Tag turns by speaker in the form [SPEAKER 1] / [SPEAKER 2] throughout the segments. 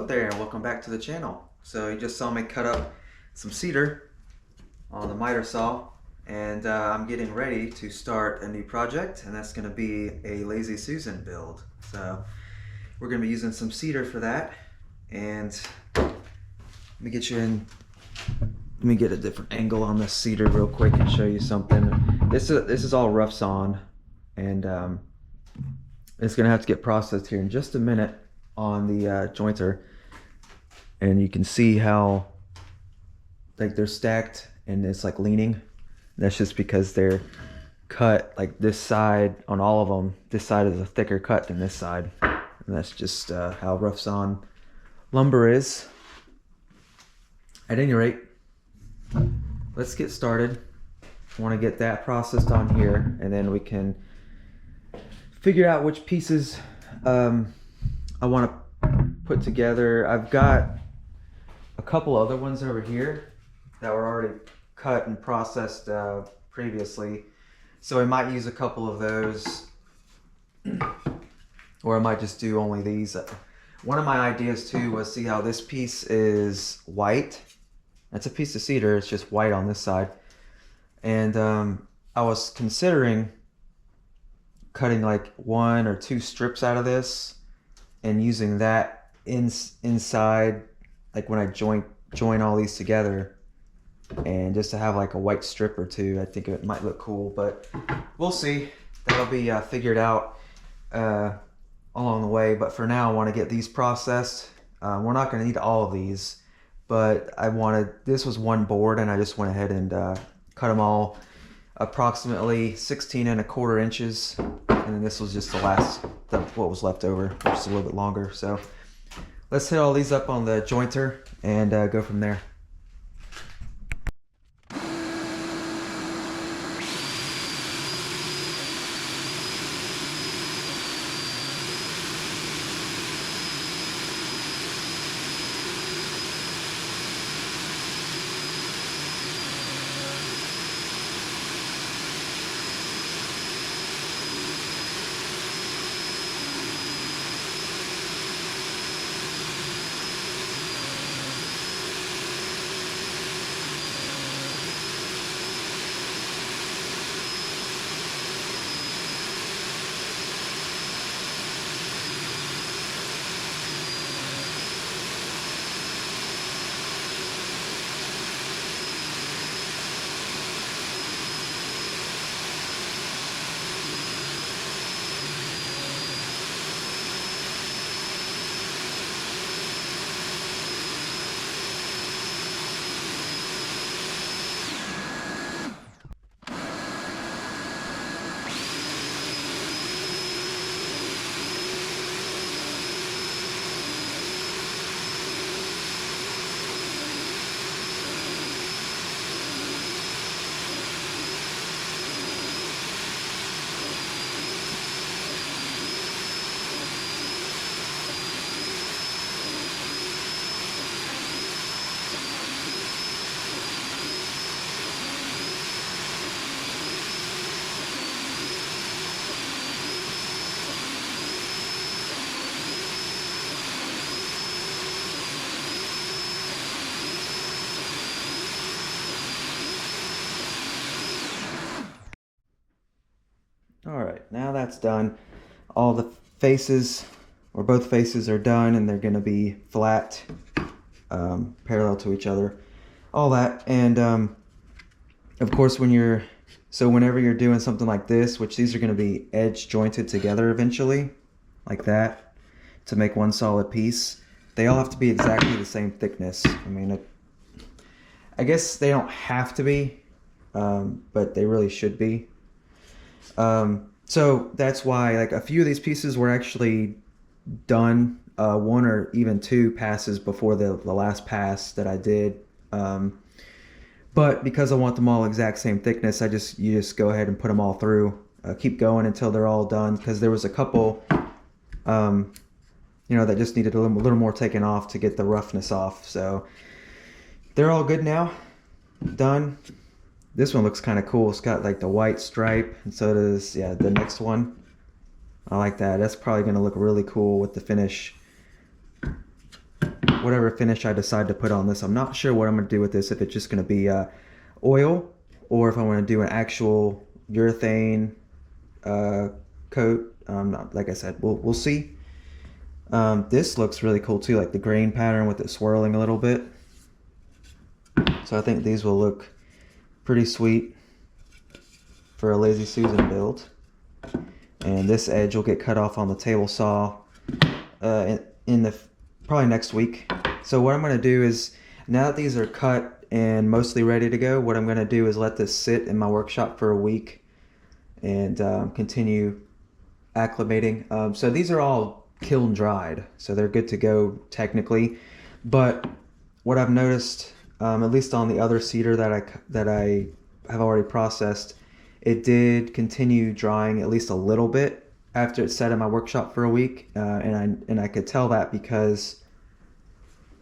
[SPEAKER 1] Hello there and welcome back to the channel. So you just saw me cut up some cedar on the miter saw, and I'm getting ready to start a new project, and that's going to be a Lazy Susan build. So we're going to be using some cedar for that, and let me get a different angle on this cedar real quick and show you something. This is all rough sawn, and it's going to have to get processed here in just a minute on the jointer, and you can see how like they're stacked and it's like leaning. That's just because they're cut like this side on all of them. This side is a thicker cut than this side, and that's just how rough sawn lumber is. At any rate, let's get started. I want to get that processed on here, and then we can figure out which pieces I want to put together. I've got a couple other ones over here that were already cut and processed previously, so I might use a couple of those, or I might just do only these. One of my ideas too was see how this piece is white. That's a piece of cedar, it's just white on this side, and I was considering cutting like 1 or 2 strips out of this and using that inside, like when I join all these together, and just to have like a white strip or 2. I think it might look cool, but we'll see. That'll be figured out along the way. But for now, I want to get these processed. We're not going to need all of these, but this was one board, and I just went ahead and cut them all approximately 16 1/4 inches, and then this was just what was left over, which is a little bit longer. So let's hit all these up on the jointer and go from there. Alright, now that's done. All the faces, or both faces, are done, and they're going to be flat, parallel to each other. All that, and of course whenever you're doing something like this, which these are going to be edge jointed together eventually, like that, to make one solid piece, they all have to be exactly the same thickness. I mean, I guess they don't have to be, but they really should be. So that's why like a few of these pieces were actually done 1 or even 2 passes before the last pass that I did. But because I want them all exact same thickness, you just go ahead and put them all through. Keep going until they're all done, because there was a couple that just needed a little more taken off to get the roughness off. So they're all good now, done. This one looks kind of cool. It's got like the white stripe, and so does the next one. I like that. That's probably going to look really cool with the finish. whatever finish I decide to put on this. I'm not sure what I'm going to do with this, if it's just going to be oil or if I want to do an actual urethane coat. Like I said, we'll see. This looks really cool too, like the grain pattern with it swirling a little bit. So I think these will look pretty sweet for a Lazy Susan build. And this edge will get cut off on the table saw in the probably next week. So what I'm going to do is, now that these are cut and mostly ready to go, what I'm going to do is let this sit in my workshop for a week and continue acclimating. So these are all kiln dried, so they're good to go technically. But what I've noticed, at least on the other cedar that I have already processed, it did continue drying at least a little bit after it sat in my workshop for a week, and I could tell that because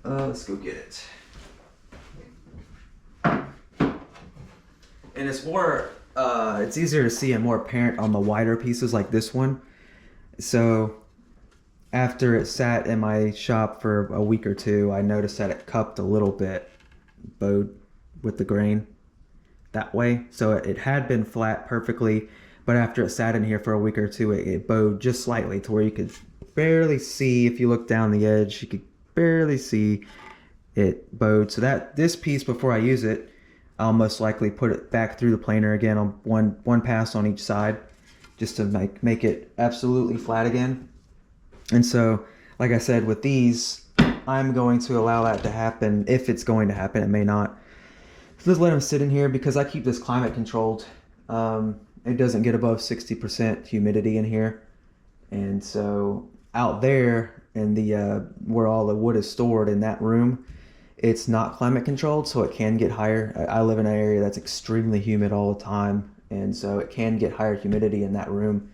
[SPEAKER 1] let's go get it. And it's more, it's easier to see and more apparent on the wider pieces like this one. So after it sat in my shop for a week or two, I noticed that it cupped a little bit, bowed with the grain that way. So it had been flat perfectly, but after it sat in here for a week or two, it bowed just slightly to where you could barely see, if you look down the edge, you could barely see it bowed. So that this piece, before I use it, I'll most likely put it back through the planer again on one pass on each side, just to make it absolutely flat again. And so, like I said, with these, I'm going to allow that to happen. If it's going to happen, it may not. So just let them sit in here because I keep this climate controlled. It doesn't get above 60% humidity in here. And so out there in the where all the wood is stored in that room, it's not climate controlled, so it can get higher. I live in an area that's extremely humid all the time, and so it can get higher humidity in that room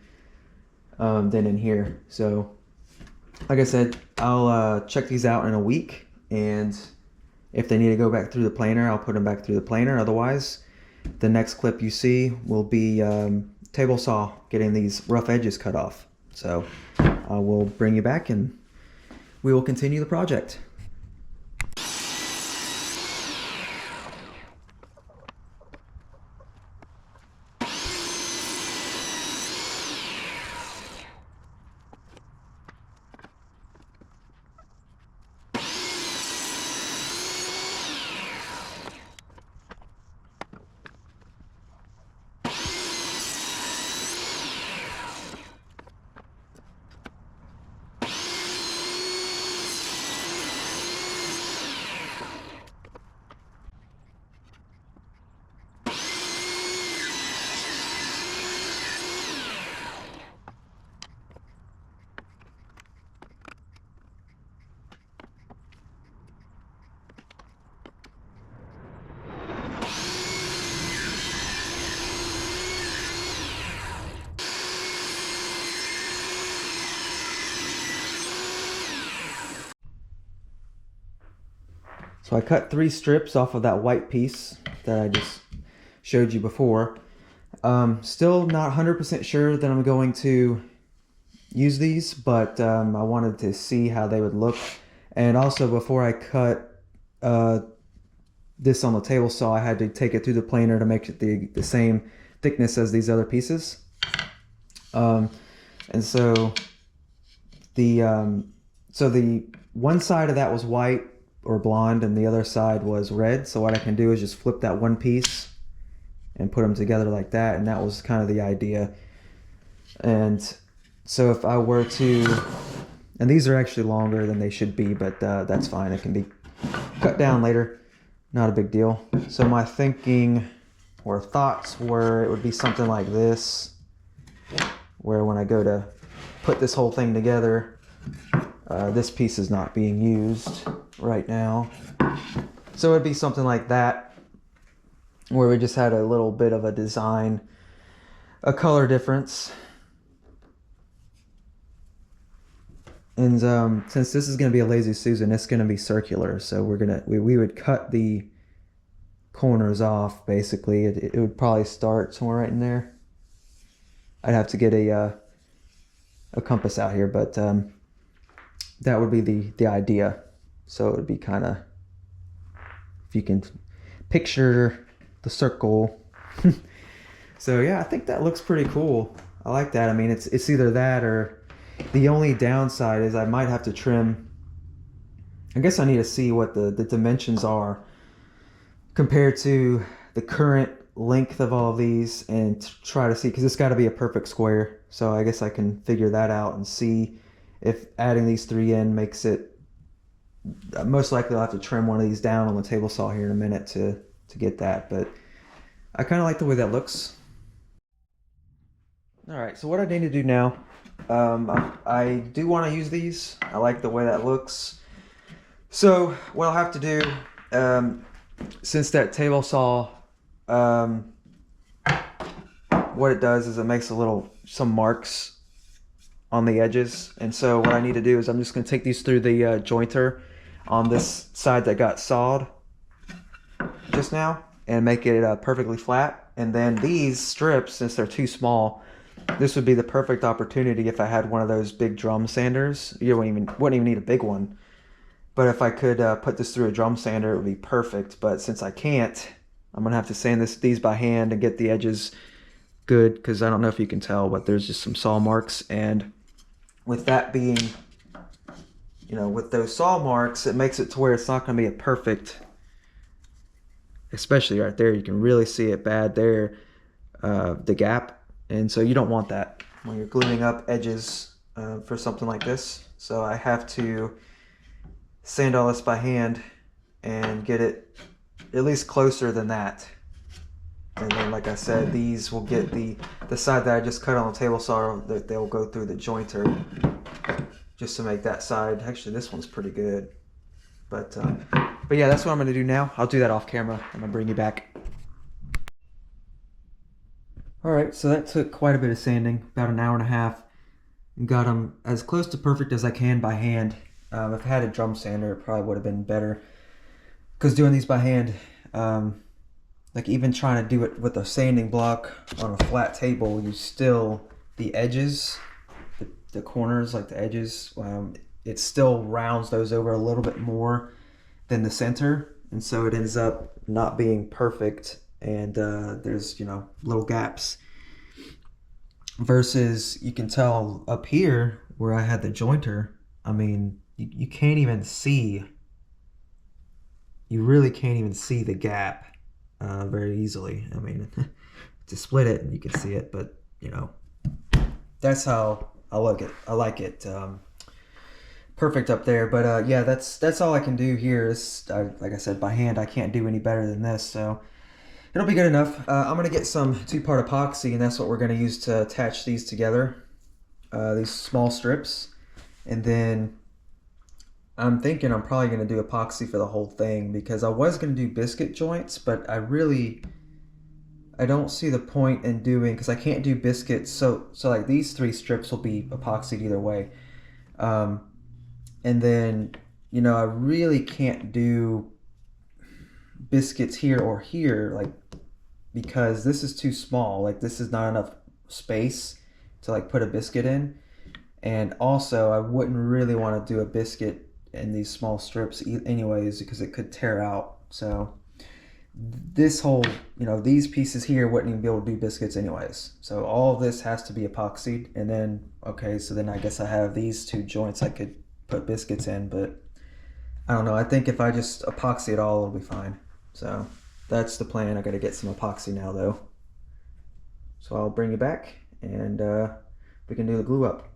[SPEAKER 1] than in here. So like I said, I'll check these out in a week, and if they need to go back through the planer, I'll put them back through the planer. Otherwise, the next clip you see will be table saw getting these rough edges cut off. So I will bring you back and we will continue the project. So I cut 3 strips off of that white piece that I just showed you before. Still not 100% sure that I'm going to use these, but I wanted to see how they would look. And also, before I cut this on the table saw, I had to take it through the planer to make it the same thickness as these other pieces. And so the one side of that was white or blonde and the other side was red. So what I can do is just flip that one piece and put them together like that, and that was kind of the idea. And so if I were to, and these are actually longer than they should be, but that's fine, it can be cut down later, not a big deal. So my thinking or thoughts were it would be something like this, where when I go to put this whole thing together, this piece is not being used right now. So it'd be something like that, where we just had a little bit of a design, a color difference. And since this is going to be a Lazy Susan, it's going to be circular. So we would cut the corners off, basically. It would probably start somewhere right in there. I'd have to get a compass out here, but that would be the idea. So it would be kind of, if you can picture the circle. So yeah, I think that looks pretty cool. I like that. I mean, it's either that, or the only downside is I might have to trim. I guess I need to see what the dimensions are compared to the current length of all of these, and try to see, because it's got to be a perfect square. So I guess I can figure that out and see if adding these three in makes it. Most likely I'll have to trim one of these down on the table saw here in a minute to get that, but I kind of like the way that looks. All right, so what I need to do now, I do want to use these. I like the way that looks. So what I'll have to do, since that table saw, what it does is it makes some marks on the edges. And so what I need to do is I'm just going to take these through the jointer on this side that got sawed just now and make it perfectly flat. And then these strips, since they're too small, this would be the perfect opportunity if I had one of those big drum sanders. You wouldn't even need a big one. But if I could put this through a drum sander, it would be perfect. But since I can't, I'm going to have to sand these by hand and get the edges good, because I don't know if you can tell, but there's just some saw marks. And with that being, with those saw marks, it makes it to where it's not going to be a perfect, especially right there. You can really see it bad there, the gap. And so you don't want that when you're gluing up edges for something like this. So I have to sand all this by hand and get it at least closer than that. And then, like I said, these will get the side that I just cut on the table saw, they'll go through the jointer just to make that side. Actually, this one's pretty good. But yeah, that's what I'm going to do now. I'll do that off camera. I'm going to bring you back. All right, so that took quite a bit of sanding, about an hour and a half, and got them as close to perfect as I can by hand. If I had a drum sander, it probably would have been better, because doing these by hand, like even trying to do it with a sanding block on a flat table, the edges, the corners, like the edges, it still rounds those over a little bit more than the center, and so it ends up not being perfect. And there's little gaps, versus you can tell up here where I had the jointer. I mean, you can't even see, you really can't even see the gap very easily. I mean, to split it and you can see it, but that's how I like it perfect up there. But yeah, that's all I can do here. Like I said, by hand I can't do any better than this, so it'll be good enough. I'm going to get some two-part epoxy, and that's what we're going to use to attach these together, these small strips. And then I'm thinking I'm probably going to do epoxy for the whole thing, because I was going to do biscuit joints, but I don't see the point in doing, because I can't do biscuits. So like these three strips will be epoxied either way. And then, I really can't do biscuits here or here, like, because this is too small. Like, this is not enough space to like put a biscuit in. And also I wouldn't really want to do a biscuit in these small strips anyways, because it could tear out. So this whole, these pieces here wouldn't even be able to do biscuits anyways. So all of this has to be epoxied. And then, okay, so then I guess I have these two joints I could put biscuits in, but I don't know. I think if I just epoxy it all, it'll be fine. So that's the plan. I got to get some epoxy now, though. So I'll bring you back, and we can do the glue up.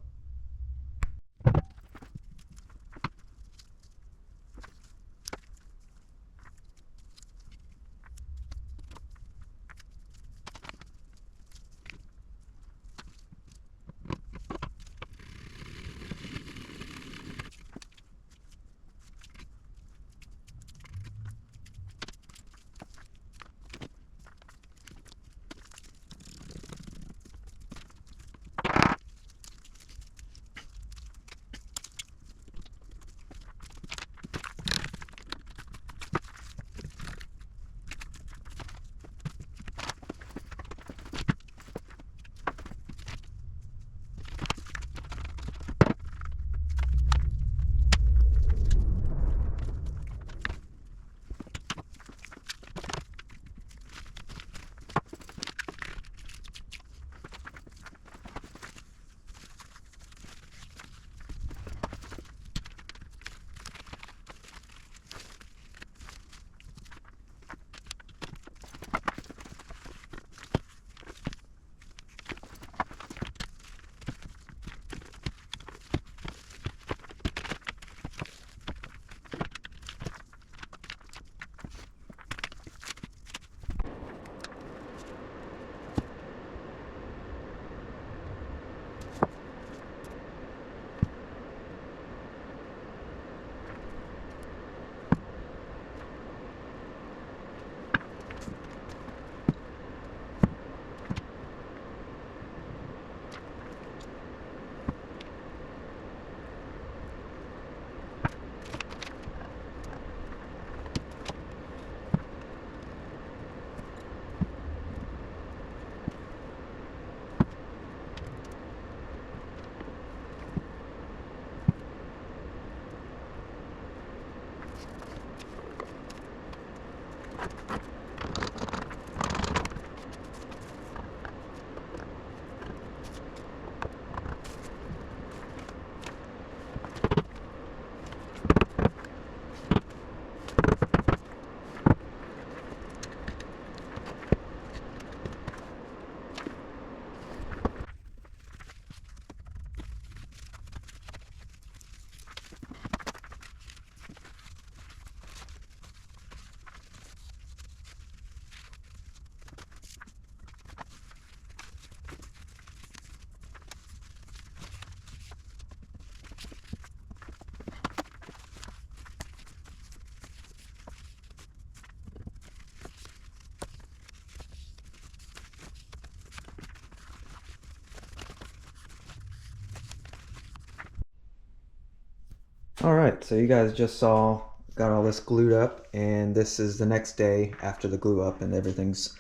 [SPEAKER 1] Alright, so you guys just saw, got all this glued up, and this is the next day after the glue up and everything's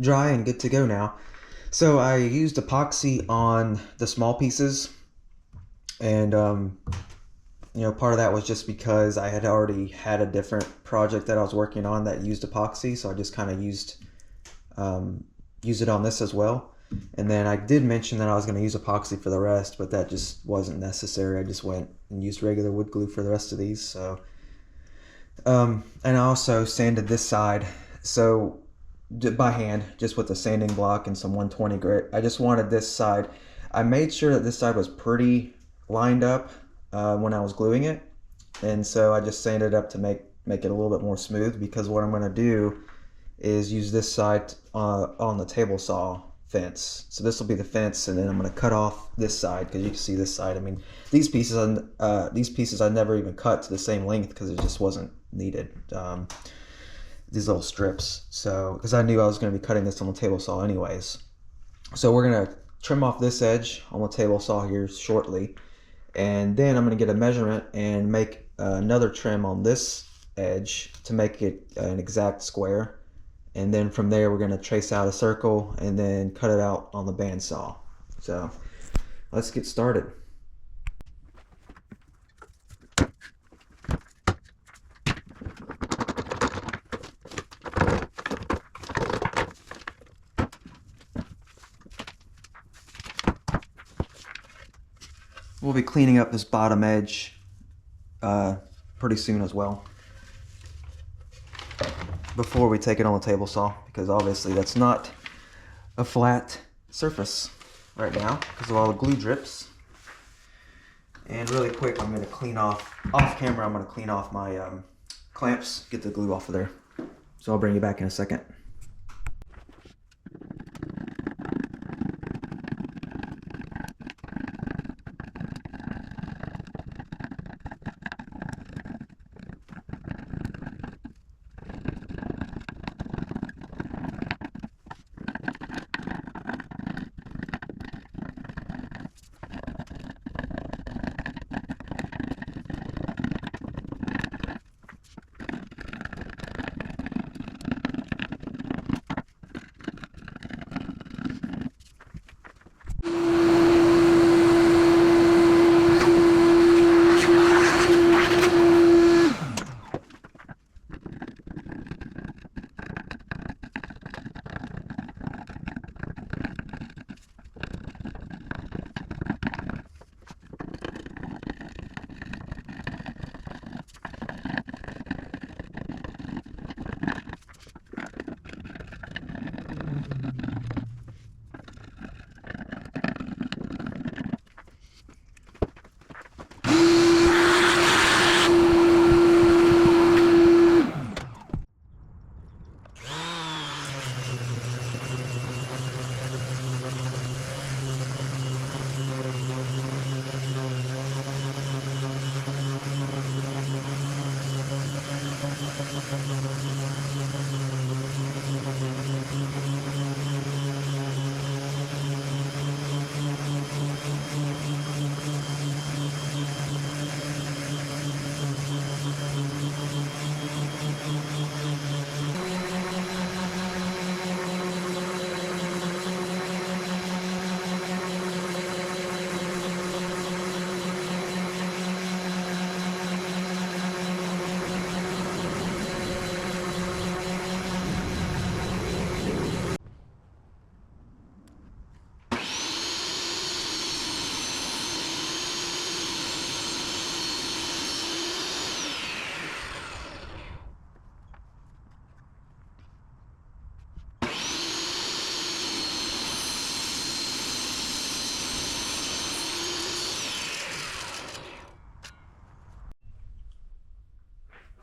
[SPEAKER 1] dry and good to go now. So I used epoxy on the small pieces, and part of that was just because I had already had a different project that I was working on that used epoxy, so I just kind of used it on this as well. And then I did mention that I was going to use epoxy for the rest, but that just wasn't necessary. I just went and used regular wood glue for the rest of these. So, and I also sanded this side, so by hand, just with a sanding block and some 120 grit. I just wanted this side. I made sure that this side was pretty lined up when I was gluing it, and so I just sanded it up to make it a little bit more smooth, because what I'm going to do is use this side on the table saw fence. So this will be the fence, and then I'm going to cut off this side, because you can see this side. I mean, these pieces I never even cut to the same length because it just wasn't needed. These little strips. So because I knew I was going to be cutting this on the table saw anyways. So we're going to trim off this edge on the table saw here shortly, and then I'm going to get a measurement and make another trim on this edge to make it an exact square. And then from there, we're going to trace out a circle and then cut it out on the bandsaw. So let's get started. We'll be cleaning up this bottom edge pretty soon as well, before we take it on the table saw, because obviously that's not a flat surface right now because of all the glue drips. And really quick, I'm going to clean off camera, I'm going to clean off my clamps, get the glue off of there. So I'll bring you back in a second.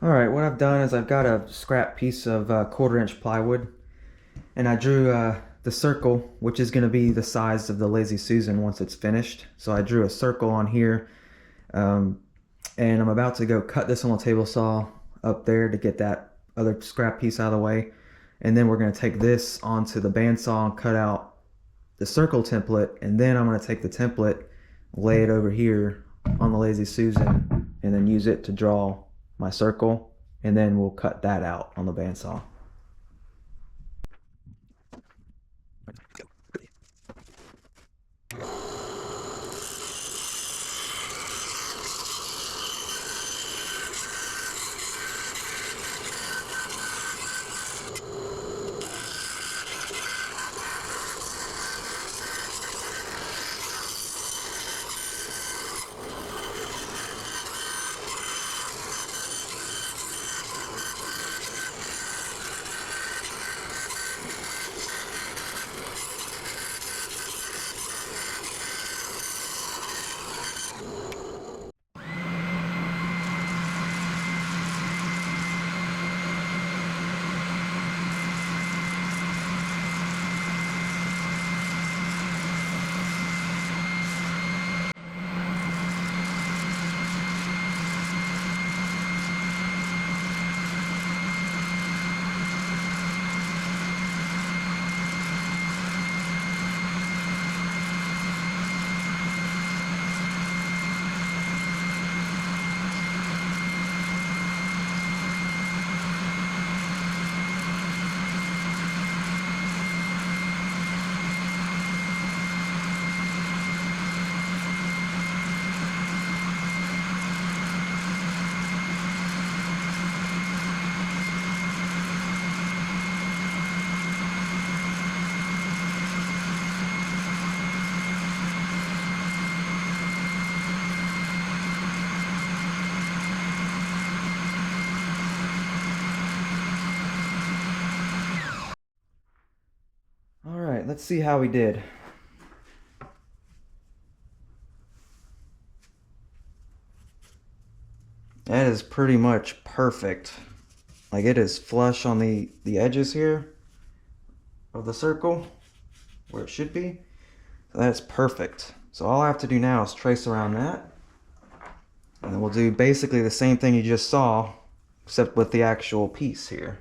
[SPEAKER 1] Alright, what I've done is I've got a scrap piece of 1/4-inch plywood, and I drew the circle, which is going to be the size of the Lazy Susan once it's finished. So I drew a circle on here, and I'm about to go cut this on the table saw up there to get that other scrap piece out of the way. And then we're going to take this onto the bandsaw and cut out the circle template, and then I'm going to take the template, lay it over here on the Lazy Susan, and then use it to draw my circle, and then we'll cut that out on the bandsaw. All right, let's see how we did. That is pretty much perfect. Like, it is flush on the edges here of the circle where it should be. So that's perfect. So all I have to do now is trace around that. And then we'll do basically the same thing you just saw, except with the actual piece here.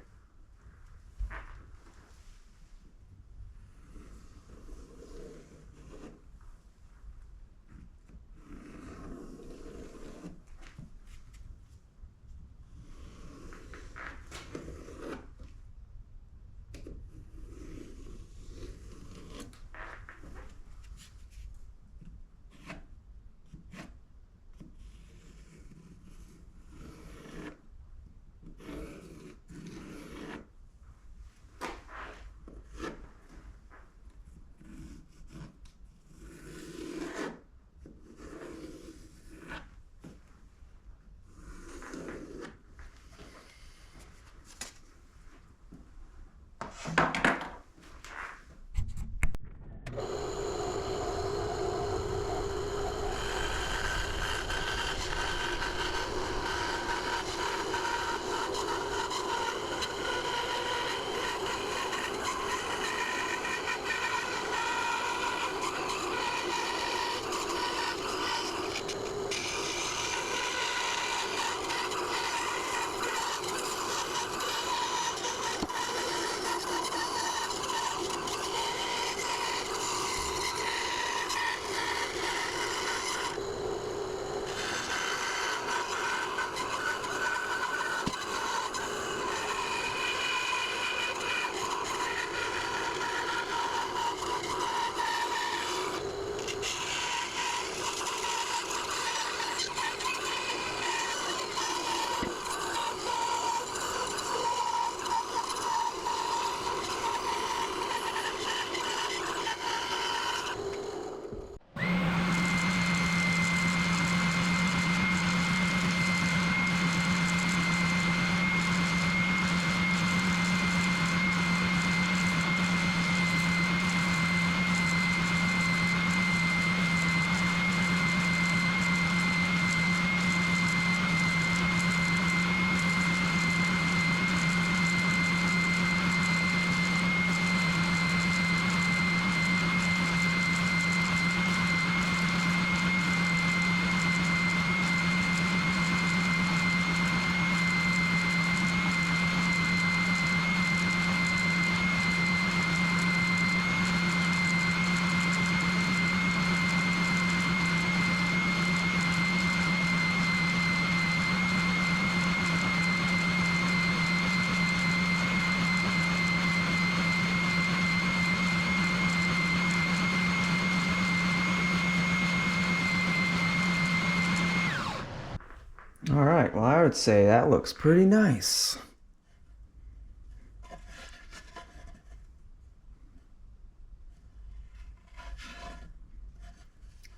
[SPEAKER 1] All right, well, I would say that looks pretty nice.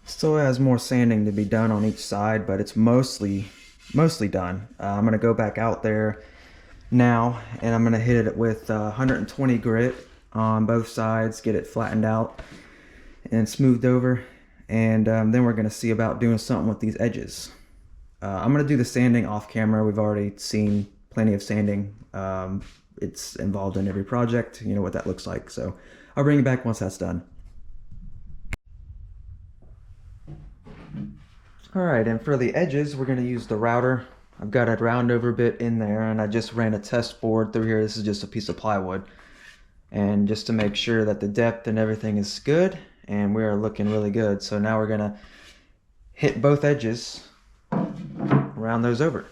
[SPEAKER 1] Still has more sanding to be done on each side, but it's mostly done. I'm gonna go back out there now and I'm gonna hit it with 120 grit on both sides, get it flattened out and smoothed over, and then we're gonna see about doing something with these edges. I'm gonna do the sanding off camera. We've already seen plenty of sanding. It's involved in every project. You know what that looks like. So I'll bring you back once that's done. All right, and for the edges, we're gonna use the router. I've got a round over bit in there, and I just ran a test board through here. This is just a piece of plywood. And just to make sure that the depth and everything is good, and we are looking really good. So now we're gonna hit both edges, round those over.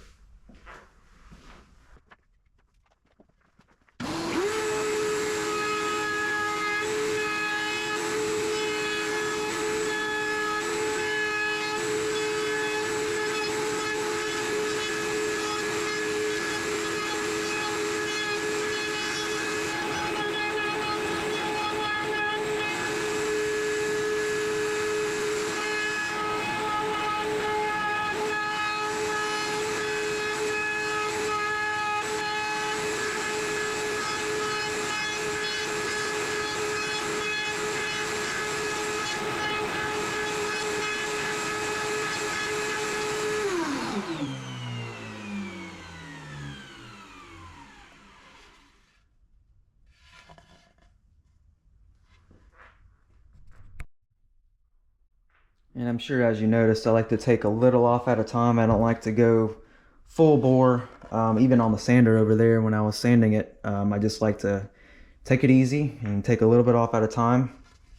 [SPEAKER 1] And I'm sure, as you noticed, I like to take a little off at a time. I don't like to go full bore. Even on the sander over there when I was sanding it, I just like to take it easy and take a little bit off at a time.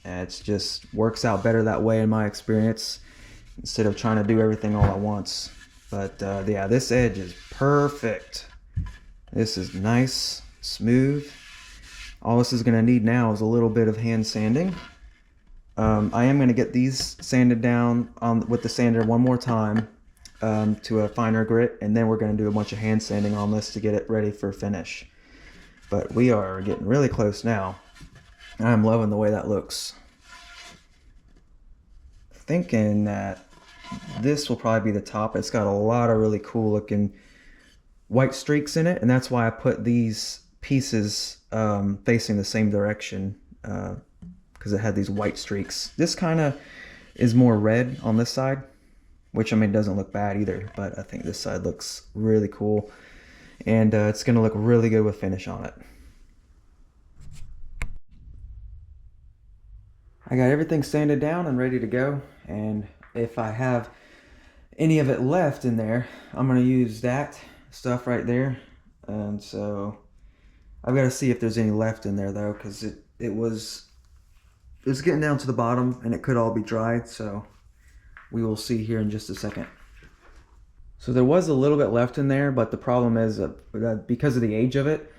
[SPEAKER 1] And it just works out better that way in my experience, instead of trying to do everything all at once. But yeah, this edge is perfect. This is nice, smooth. All this is gonna need now is a little bit of hand sanding. I am going to get these sanded down with the sander one more time to a finer grit, and then we're going to do a bunch of hand sanding on this to get it ready for finish. But we are getting really close now. I'm loving the way that looks. Thinking that this will probably be the top. It's got a lot of really cool looking white streaks in it, and that's why I put these pieces facing the same direction. Because it had these white streaks. This kind of is more red on this side, which, I mean, doesn't look bad either, but I think this side looks really cool, and it's gonna look really good with finish on it. I got everything sanded down and ready to go, and if I have any of it left in there, I'm gonna use that stuff right there. And so I've got to see if there's any left in there though, because it's getting down to the bottom and it could all be dried, so we will see here in just a second. So there was a little bit left in there, but the problem is that because of the age of it,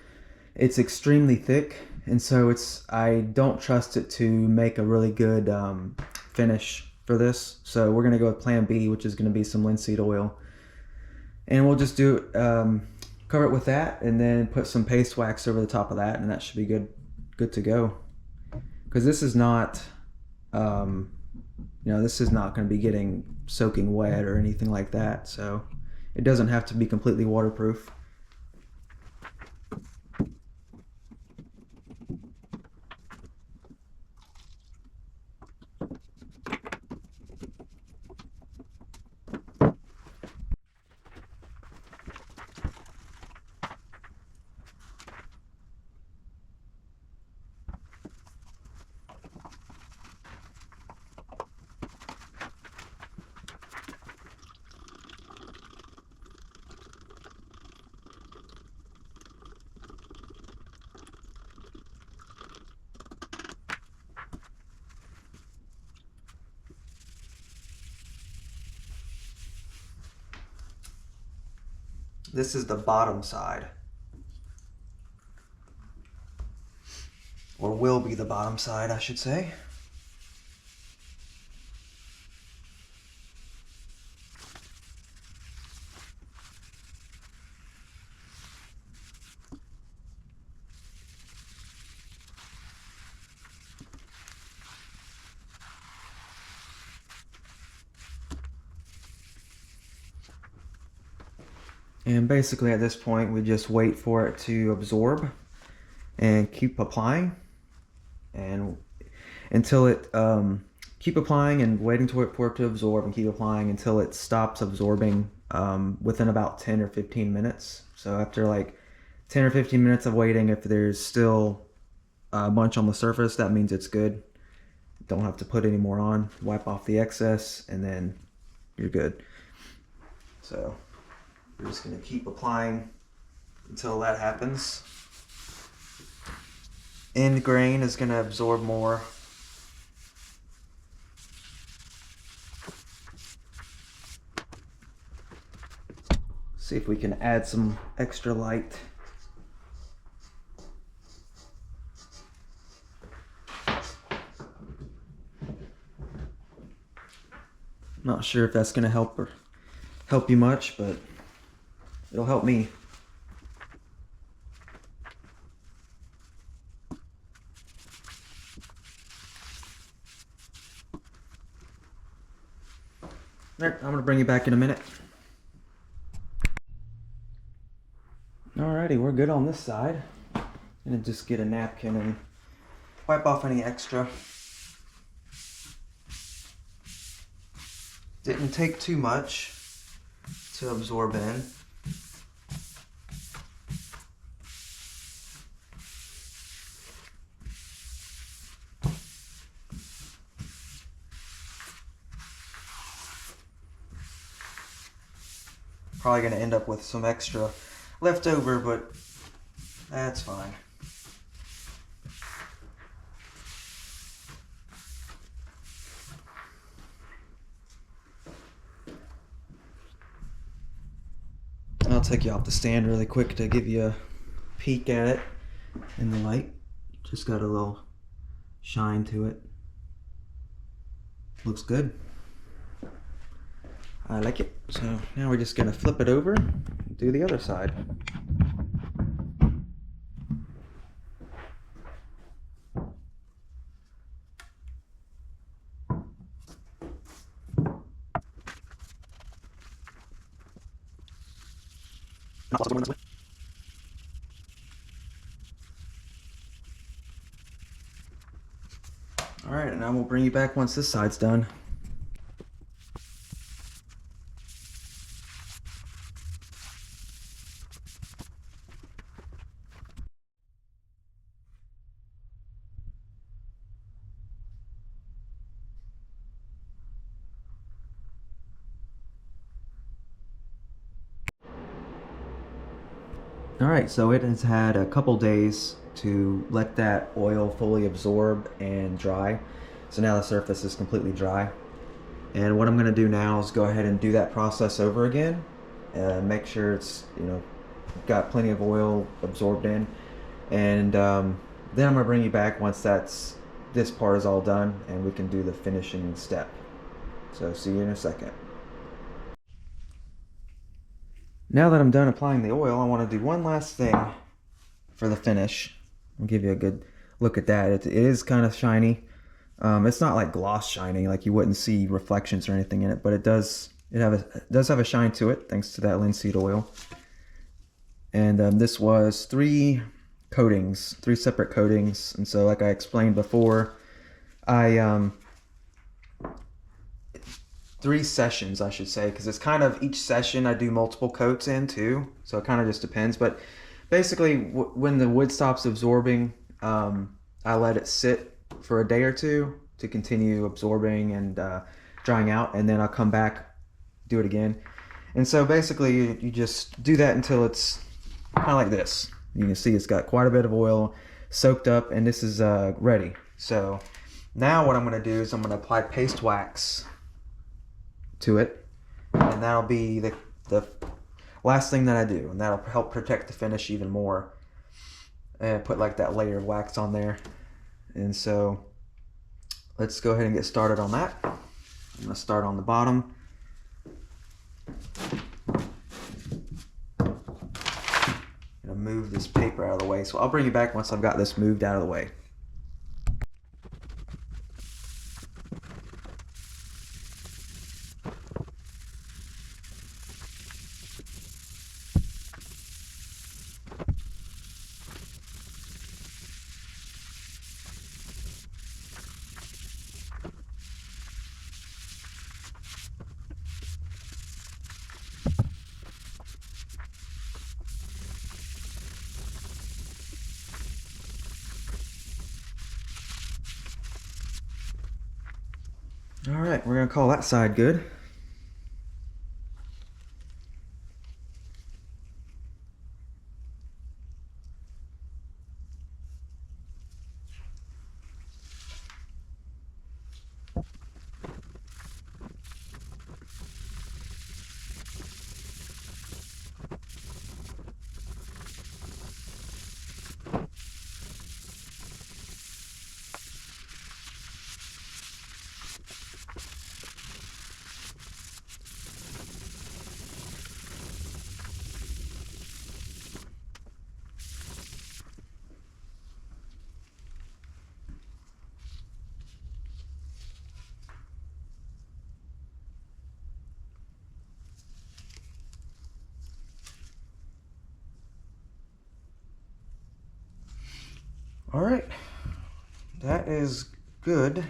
[SPEAKER 1] it's extremely thick, and so I don't trust it to make a really good finish for this. So we're gonna go with plan B, which is gonna be some linseed oil, and we'll just do cover it with that, and then put some paste wax over the top of that, and that should be good to go. Because this is not, this is not going to be getting soaking wet or anything like that, so it doesn't have to be completely waterproof. This is the bottom side, or will be the bottom side, I should say. And basically at this point we just wait for it to absorb and keep applying, and until it keep applying and waiting for it to absorb, and keep applying until it stops absorbing within about 10 or 15 minutes. So after like 10 or 15 minutes of waiting, if there's still a bunch on the surface, that means it's good. Don't have to put any more on. Wipe off the excess and then you're good. So we're just going to keep applying until that happens. End grain is going to absorb more. See if we can add some extra light. Not sure if that's going to help you much, but it'll help me. Alright, I'm going to bring you back in a minute. Alrighty, we're good on this side. I'm going to just get a napkin and wipe off any extra. Didn't take too much to absorb in. Probably going to end up with some extra left over, but that's fine. I'll take you off the stand really quick to give you a peek at it in the light. Just got a little shine to it. Looks good. I like it. So now we're just gonna flip it over and do the other side. Alright, and now we'll bring you back once this side's done. Alright, so it has had a couple days to let that oil fully absorb and dry. So now the surface is completely dry. And what I'm going to do now is go ahead and do that process over again. Make sure it's, got plenty of oil absorbed in. And then I'm going to bring you back once this part is all done and we can do the finishing step. So see you in a second. Now that I'm done applying the oil, I want to do one last thing for the finish. I'll give you a good look at that. It is kind of shiny. It's not like gloss shiny, like you wouldn't see reflections or anything in it, but it does have a shine to it thanks to that linseed oil. And this was three separate coatings. And so like I explained before, three sessions, I should say, because it's kind of each session I do multiple coats in too, so it kind of just depends. But basically, when the wood stops absorbing, I let it sit for a day or two to continue absorbing and drying out, and then I'll come back, do it again. And so basically, you just do that until it's kind of like this. You can see it's got quite a bit of oil soaked up, and this is ready. So now what I'm going to do is I'm going to apply paste wax to it, and that'll be the last thing that I do, and that'll help protect the finish even more, and put like that layer of wax on there. And so let's go ahead and get started on that. I'm going to start on the bottom. I'm going to move this paper out of the way, so I'll bring you back once I've got this moved out of the way. All right, we're gonna call that side good. All right, that is good.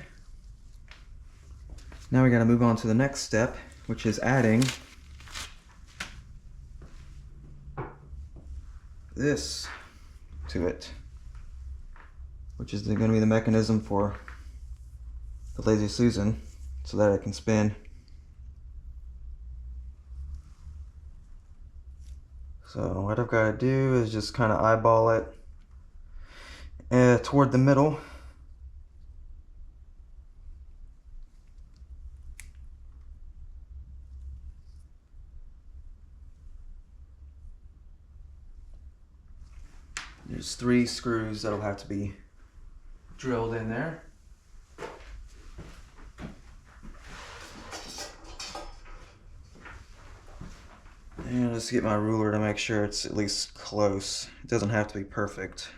[SPEAKER 1] Now we gotta move on to the next step, which is adding this to it, which is gonna be the mechanism for the Lazy Susan so that it can spin. So what I've got to do is just kind of eyeball it toward the middle. There's 3 screws that'll have to be drilled in there. And just get my ruler to make sure it's at least close. It doesn't have to be perfect.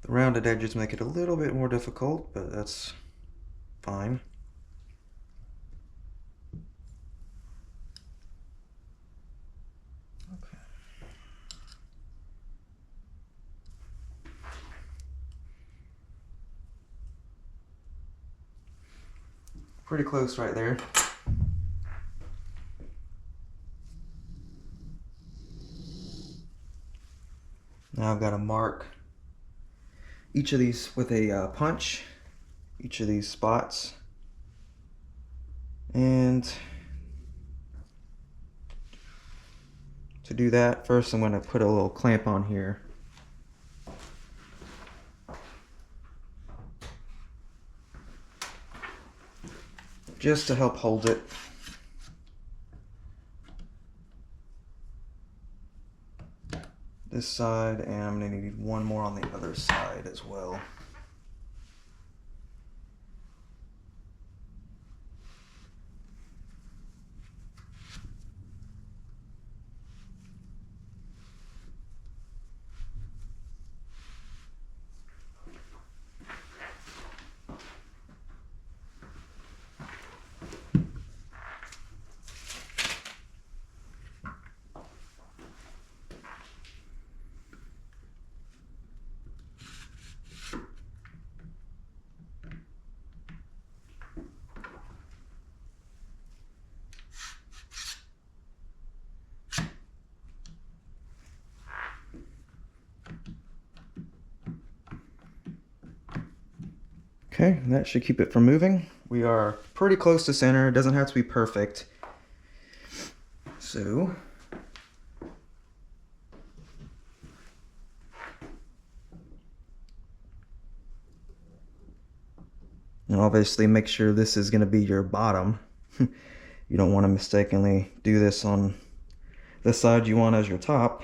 [SPEAKER 1] The rounded edges make it a little bit more difficult, but that's fine. Okay. Pretty close right there. Now I've got to mark each of these with a punch, each of these spots. And to do that, first I'm going to put a little clamp on here. Just to help hold it. This side, and I'm going to need one more on the other side as well. Okay, that should keep it from moving. We are pretty close to center. It doesn't have to be perfect. So, and obviously make sure this is going to be your bottom. You don't want to mistakenly do this on the side you want as your top.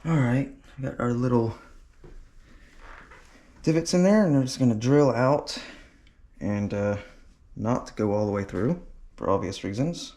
[SPEAKER 1] All right, we got our little divots in there, and we're just gonna drill out and not go all the way through for obvious reasons.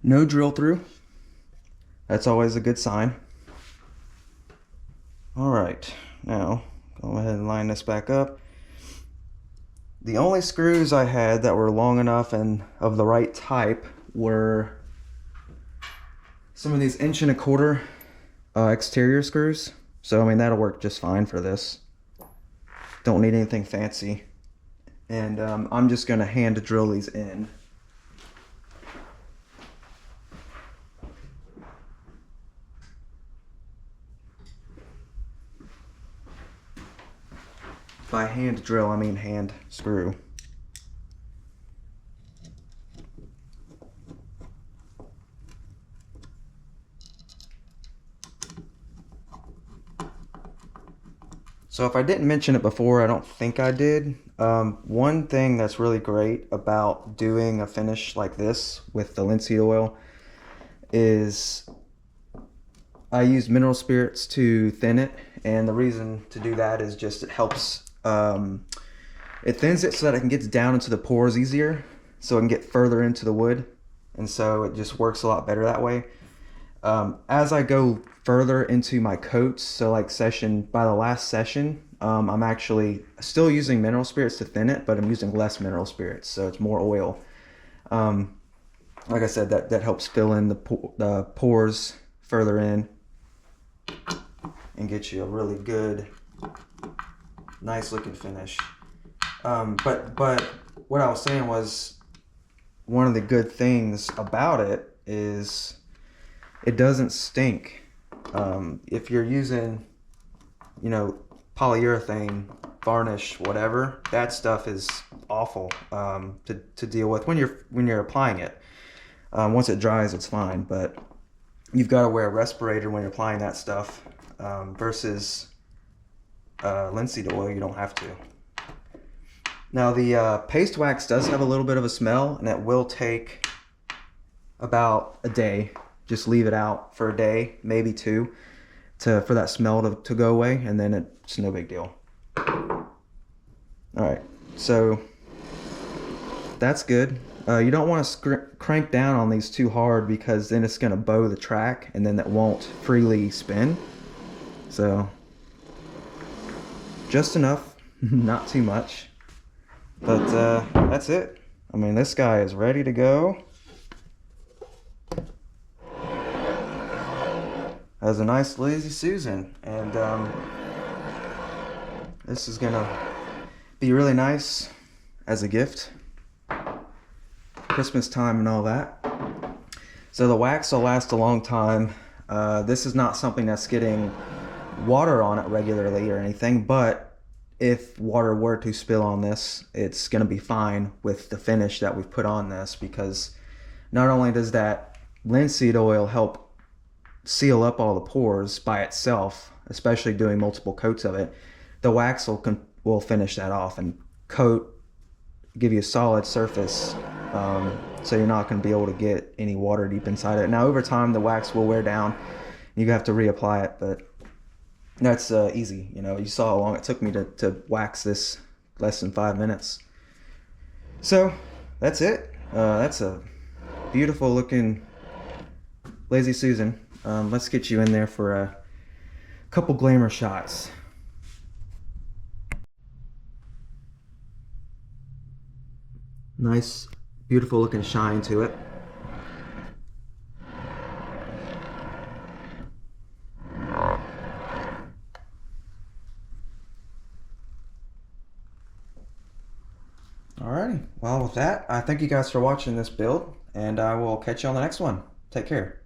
[SPEAKER 1] No drill through. That's always a good sign. All right, now go ahead and line this back up. The only screws I had that were long enough and of the right type were some of these 1.25" exterior screws. So I mean, that'll work just fine for this. Don't need anything fancy. And I'm just gonna hand drill these in. By hand drill, I mean hand screw. So if I didn't mention it before, I don't think I did. One thing that's really great about doing a finish like this with the linseed oil is I use mineral spirits to thin it, and the reason to do that is just it helps, it thins it so that it can get down into the pores easier, so it can get further into the wood, and so it just works a lot better that way. As I go further into my coats, so like by the last session, I'm actually still using mineral spirits to thin it, but I'm using less mineral spirits, so it's more oil. Like I said, that helps fill in the pores further in and get you a really good, nice looking finish. But what I was saying was, one of the good things about it is it doesn't stink. If you're using, polyurethane, varnish, whatever, that stuff is awful to deal with when you're applying it. Once it dries, it's fine, but you've got to wear a respirator when you're applying that stuff, versus linseed oil, you don't have to. Now the paste wax does have a little bit of a smell, and it will take about a day. Just leave it out for a day, maybe two, for that smell to go away, and then it's no big deal. All right, so that's good. You don't want to crank down on these too hard, because then it's going to bow the track, and then that won't freely spin. So just enough, not too much. But that's it. I mean, this guy is ready to go. Has a nice Lazy Susan, and this is gonna be really nice as a gift, Christmas time and all that. So the wax will last a long time. This is not something that's getting water on it regularly or anything, but if water were to spill on this, it's gonna be fine with the finish that we've put on this, because not only does that linseed oil help seal up all the pores by itself, especially doing multiple coats of it, the wax will finish that off and give you a solid surface so you're not going to be able to get any water deep inside it. Now over time the wax will wear down, you have to reapply it, but that's easy. You know, you saw how long it took me to wax this, less than 5 minutes. So that's it. That's a beautiful looking Lazy Susan. Let's get you in there for a couple glamour shots. Nice, beautiful looking shine to it. Alrighty, well with that, I thank you guys for watching this build, and I will catch you on the next one. Take care.